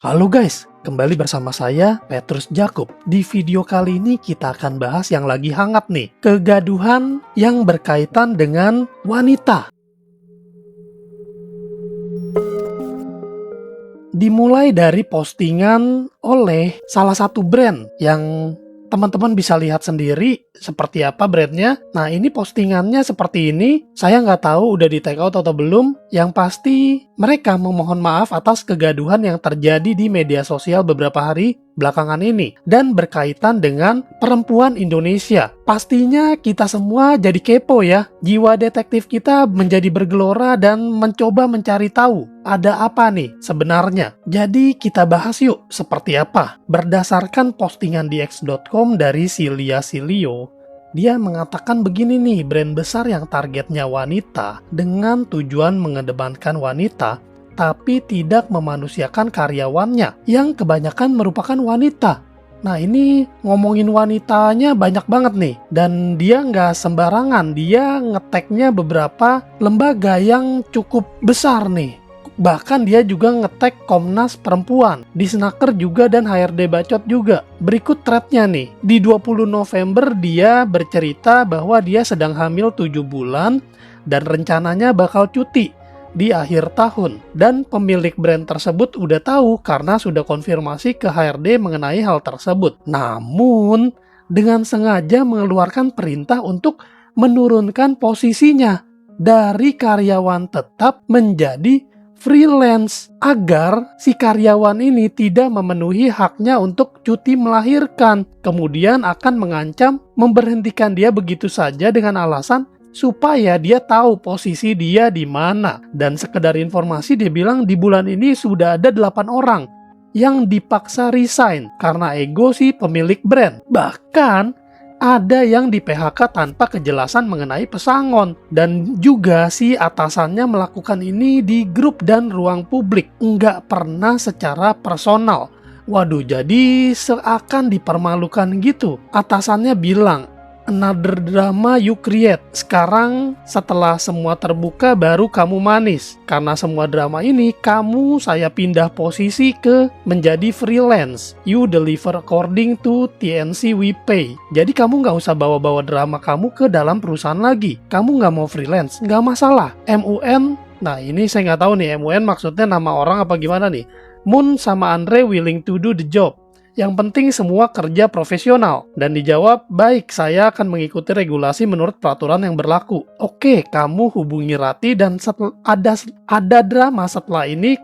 Halo guys, kembali bersama saya Petrus Jakub. Di video kali ini kita akan bahas yang lagi hangat nih, kegaduhan yang berkaitan dengan wanita. Dimulai dari postingan oleh salah satu brand yang teman-teman bisa lihat sendiri seperti apa brandnya. Nah, ini postingannya seperti ini. Saya nggak tahu udah di take out atau belum. Yang pasti mereka memohon maaf atas kegaduhan yang terjadi di media sosial beberapa hari belakangan ini dan berkaitan dengan perempuan Indonesia. Pastinya kita semua jadi kepo ya. Jiwa detektif kita menjadi bergelora dan mencoba mencari tahu ada apa nih sebenarnya. Jadi kita bahas yuk seperti apa. Berdasarkan postingan di x.com dari Silia Silio, dia mengatakan begini nih, brand besar yang targetnya wanita dengan tujuan mengedepankan wanita tapi tidak memanusiakan karyawannya yang kebanyakan merupakan wanita. Nah, ini ngomongin wanitanya banyak banget nih. Dan dia nggak sembarangan, dia ngeteknya beberapa lembaga yang cukup besar nih. Bahkan dia juga ngetek Komnas Perempuan, Disnaker juga, dan HRD Bacot juga. Berikut threadnya nih. Di 20 November dia bercerita bahwa dia sedang hamil 7 bulan dan rencananya bakal cuti di akhir tahun. Dan pemilik brand tersebut udah tahu karena sudah konfirmasi ke HRD mengenai hal tersebut. Namun, dengan sengaja mengeluarkan perintah untuk menurunkan posisinya dari karyawan tetap menjadi freelance agar si karyawan ini tidak memenuhi haknya untuk cuti melahirkan. Kemudian akan mengancam memberhentikan dia begitu saja dengan alasan supaya dia tahu posisi dia di mana. Dan sekedar informasi, dia bilang di bulan ini sudah ada 8 orang yang dipaksa resign karena ego si pemilik brand. Bahkan ada yang di PHK tanpa kejelasan mengenai pesangon. Dan juga si atasannya melakukan ini di grup dan ruang publik, nggak pernah secara personal. Waduh, jadi seakan dipermalukan gitu. Atasannya bilang, "Another drama you create. Sekarang setelah semua terbuka baru kamu manis. Karena semua drama ini saya pindah posisi ke menjadi freelance. You deliver according to TNC we pay." Jadi kamu nggak usah bawa-bawa drama kamu ke dalam perusahaan lagi. Kamu nggak mau freelance, nggak masalah. MUN, nah ini saya nggak tahu nih MUN maksudnya nama orang apa gimana nih. Moon sama Andre willing to do the job. Yang penting semua kerja profesional. Dan dijawab, baik, saya akan mengikuti regulasi menurut peraturan yang berlaku. Oke, kamu hubungi Rati dan ada drama setelah ini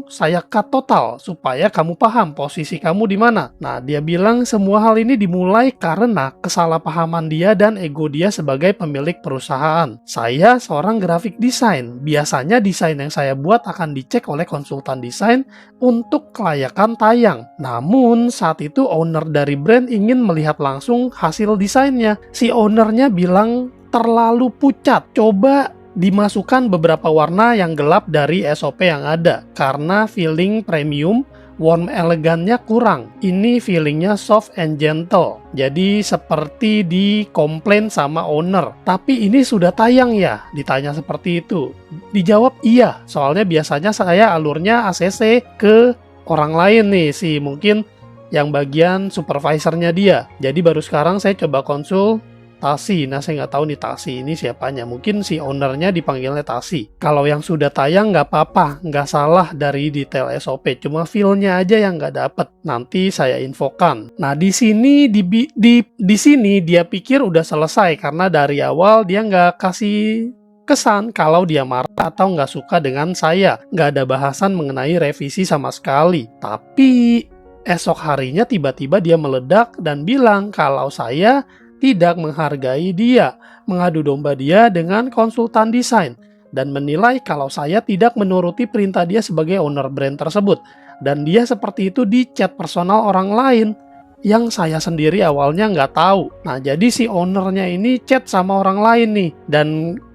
saya cut total supaya kamu paham posisi kamu di mana. Nah, dia bilang semua hal ini dimulai karena kesalahpahaman dia dan ego dia sebagai pemilik perusahaan. Saya seorang graphic design. Biasanya desain yang saya buat akan dicek oleh konsultan desain untuk kelayakan tayang. Namun saat itu owner dari brand ingin melihat langsung hasil desainnya. Si ownernya bilang terlalu pucat, coba dimasukkan beberapa warna yang gelap dari SOP yang ada karena feeling premium warm elegannya kurang. Ini feelingnya soft and gentle. Jadi seperti dikomplain sama owner. Tapi ini sudah tayang ya? Ditanya seperti itu. Dijawab iya, soalnya biasanya saya alurnya ACC ke orang lain nih sih, mungkin yang bagian supervisornya dia. Jadi baru sekarang saya coba konsultasi. Nah, saya nggak tahu nih Tasi ini siapanya. Mungkin si ownernya dipanggilnya Tasi. Kalau yang sudah tayang nggak apa-apa, nggak salah dari detail SOP. Cuma feel-nya aja yang nggak dapet. Nanti saya infokan. Nah, di sini di sini dia pikir udah selesai karena dari awal dia nggak kasih kesan kalau dia marah atau nggak suka dengan saya. Nggak ada bahasan mengenai revisi sama sekali. Tapi esok harinya tiba-tiba dia meledak dan bilang kalau saya tidak menghargai dia, mengadu domba dia dengan konsultan desain, dan menilai kalau saya tidak menuruti perintah dia sebagai owner brand tersebut. Dan dia seperti itu di chat personal orang lain yang saya sendiri awalnya nggak tahu. Nah, jadi si ownernya ini chat sama orang lain nih, dan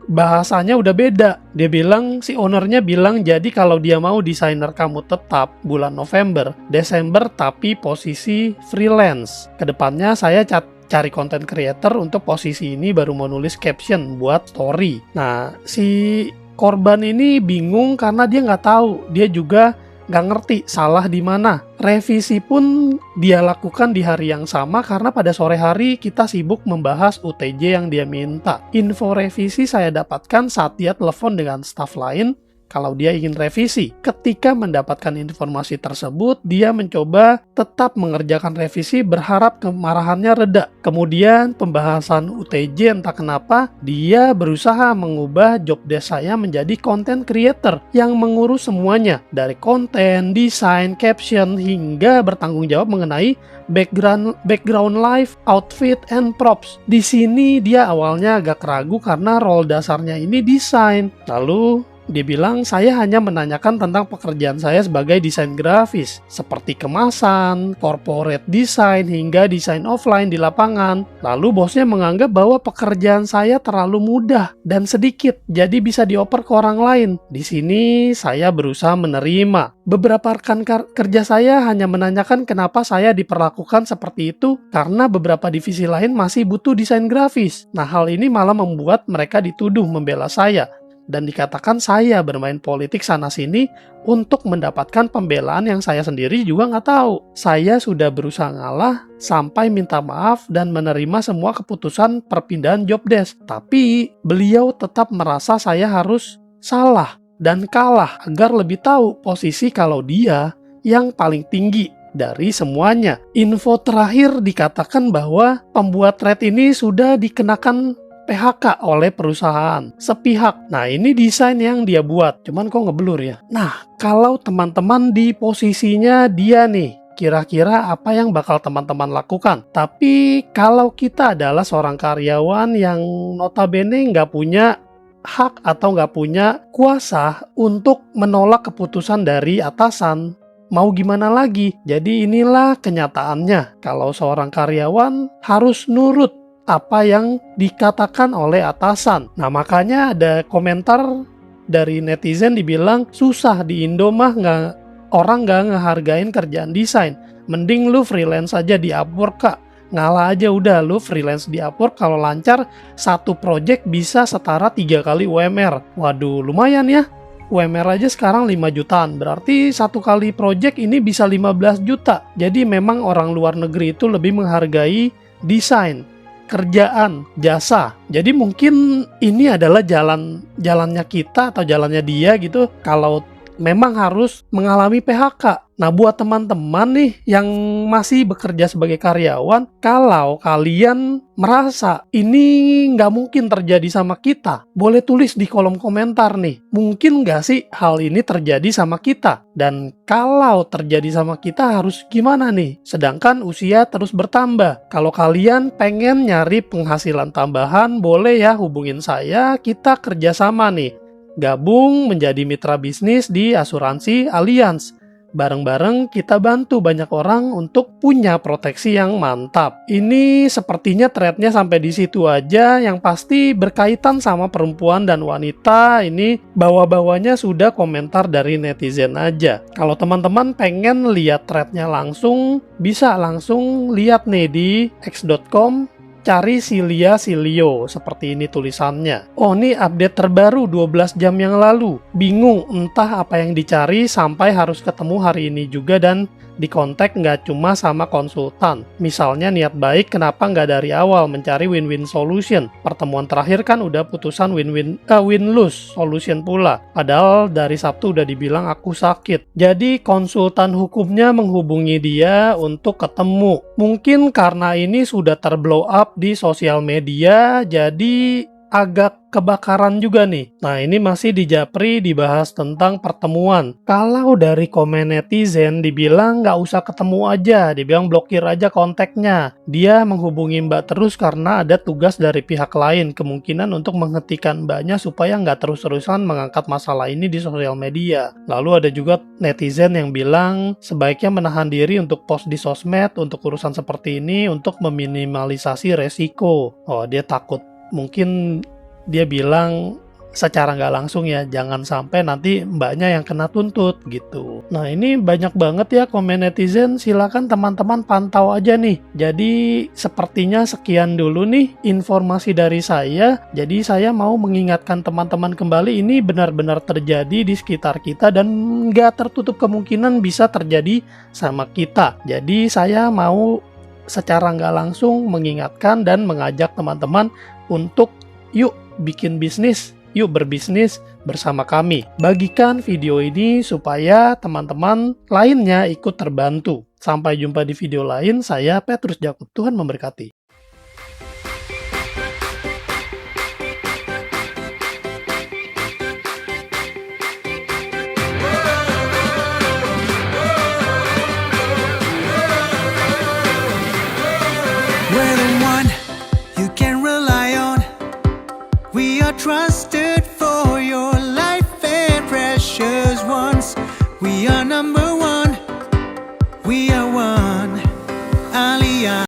bahasanya udah beda. Dia bilang, si ownernya bilang, jadi kalau dia mau desainer kamu tetap bulan November, Desember tapi posisi freelance. Kedepannya saya cari content creator untuk posisi ini, baru mau nulis caption buat story. Nah, si korban ini bingung karena dia nggak tahu. Dia juga nggak ngerti salah di mana. Revisi pun dia lakukan di hari yang sama karena pada sore hari kita sibuk membahas UTJ yang dia minta. Info revisi saya dapatkan saat dia telepon dengan staf lain kalau dia ingin revisi. Ketika mendapatkan informasi tersebut, dia mencoba tetap mengerjakan revisi berharap kemarahannya reda. Kemudian pembahasan UTJ entah kenapa, dia berusaha mengubah job desk saya menjadi content creator yang mengurus semuanya. Dari konten, desain, caption, hingga bertanggung jawab mengenai background live, outfit, and props. Di sini dia awalnya agak ragu karena role dasarnya ini desain. Lalu dia bilang, saya hanya menanyakan tentang pekerjaan saya sebagai desain grafis, seperti kemasan, corporate design, hingga desain offline di lapangan. Lalu bosnya menganggap bahwa pekerjaan saya terlalu mudah dan sedikit, jadi bisa dioper ke orang lain. Di sini saya berusaha menerima. Beberapa rekan kerja saya hanya menanyakan kenapa saya diperlakukan seperti itu karena beberapa divisi lain masih butuh desain grafis. Nah, hal ini malah membuat mereka dituduh membela saya dan dikatakan saya bermain politik sana-sini untuk mendapatkan pembelaan yang saya sendiri juga nggak tahu. Saya sudah berusaha ngalah sampai minta maaf dan menerima semua keputusan perpindahan job desk. Tapi beliau tetap merasa saya harus salah dan kalah agar lebih tahu posisi kalau dia yang paling tinggi dari semuanya. Info terakhir dikatakan bahwa pembuat thread ini sudah dikenakan PHK oleh perusahaan sepihak. Nah, ini desain yang dia buat, cuman kok ngeblur ya. Nah, kalau teman-teman di posisinya dia nih, kira-kira apa yang bakal teman-teman lakukan? Tapi kalau kita adalah seorang karyawan yang notabene nggak punya hak atau nggak punya kuasa untuk menolak keputusan dari atasan, mau gimana lagi? Jadi inilah kenyataannya. Kalau seorang karyawan harus nurut apa yang dikatakan oleh atasan. Nah, makanya ada komentar dari netizen dibilang, susah di Indo mah orang nggak ngehargain kerjaan desain. Mending lu freelance aja di Upwork, Kak. Ngalah aja udah, lu freelance di Upwork kalau lancar satu project bisa setara 3 kali UMR. Waduh, lumayan ya. UMR aja sekarang 5 jutaan, berarti satu kali project ini bisa 15 juta. Jadi memang orang luar negeri itu lebih menghargai desain, kerjaan, jasa. Jadi mungkin ini adalah jalannya kita atau jalannya dia gitu kalau memang harus mengalami PHK. Nah, buat teman-teman nih yang masih bekerja sebagai karyawan, kalau kalian merasa ini nggak mungkin terjadi sama kita, boleh tulis di kolom komentar nih, mungkin nggak sih hal ini terjadi sama kita? Dan kalau terjadi sama kita harus gimana nih? Sedangkan usia terus bertambah. Kalau kalian pengen nyari penghasilan tambahan, boleh ya hubungin saya, kita kerjasama nih. Gabung menjadi mitra bisnis di asuransi Allianz. Bareng-bareng kita bantu banyak orang untuk punya proteksi yang mantap. Ini sepertinya threadnya sampai di situ aja. Yang pasti berkaitan sama perempuan dan wanita. Ini bawa-bawanya sudah komentar dari netizen aja. Kalau teman-teman pengen lihat threadnya langsung, bisa langsung lihat nih di x.com. Cari Silia Silio, seperti ini tulisannya. Oh, ini update terbaru 12 jam yang lalu. Bingung entah apa yang dicari sampai harus ketemu hari ini juga dan dikontak nggak cuma sama konsultan. Misalnya niat baik, kenapa nggak dari awal mencari win-win solution? Pertemuan terakhir kan udah putusan win-lose solution pula. Padahal dari Sabtu udah dibilang aku sakit. Jadi konsultan hukumnya menghubungi dia untuk ketemu. Mungkin karena ini sudah terblow up di sosial media, jadi agak kebakaran juga nih. Nah, ini masih di Japri dibahas tentang pertemuan. Kalau dari komen netizen dibilang nggak usah ketemu aja, dibilang blokir aja kontaknya. Dia menghubungi Mbak terus karena ada tugas dari pihak lain, kemungkinan untuk menghentikan Mbaknya supaya nggak terus-terusan mengangkat masalah ini di sosial media. Lalu ada juga netizen yang bilang sebaiknya menahan diri untuk post di sosmed untuk urusan seperti ini untuk meminimalisasi resiko. Oh, dia takut. Mungkin dia bilang secara nggak langsung ya, jangan sampai nanti mbaknya yang kena tuntut gitu. Nah ini banyak banget ya komen netizen, silakan teman-teman pantau aja nih. Jadi sepertinya sekian dulu nih informasi dari saya. Jadi saya mau mengingatkan teman-teman kembali, ini benar-benar terjadi di sekitar kita dan nggak tertutup kemungkinan bisa terjadi sama kita. Jadi saya mau secara nggak langsung mengingatkan dan mengajak teman-teman untuk yuk bikin bisnis, yuk berbisnis bersama kami. Bagikan video ini supaya teman-teman lainnya ikut terbantu. Sampai jumpa di video lain, saya Petrus Jakub, Tuhan memberkati. We're the one you can rely on. We are trusted.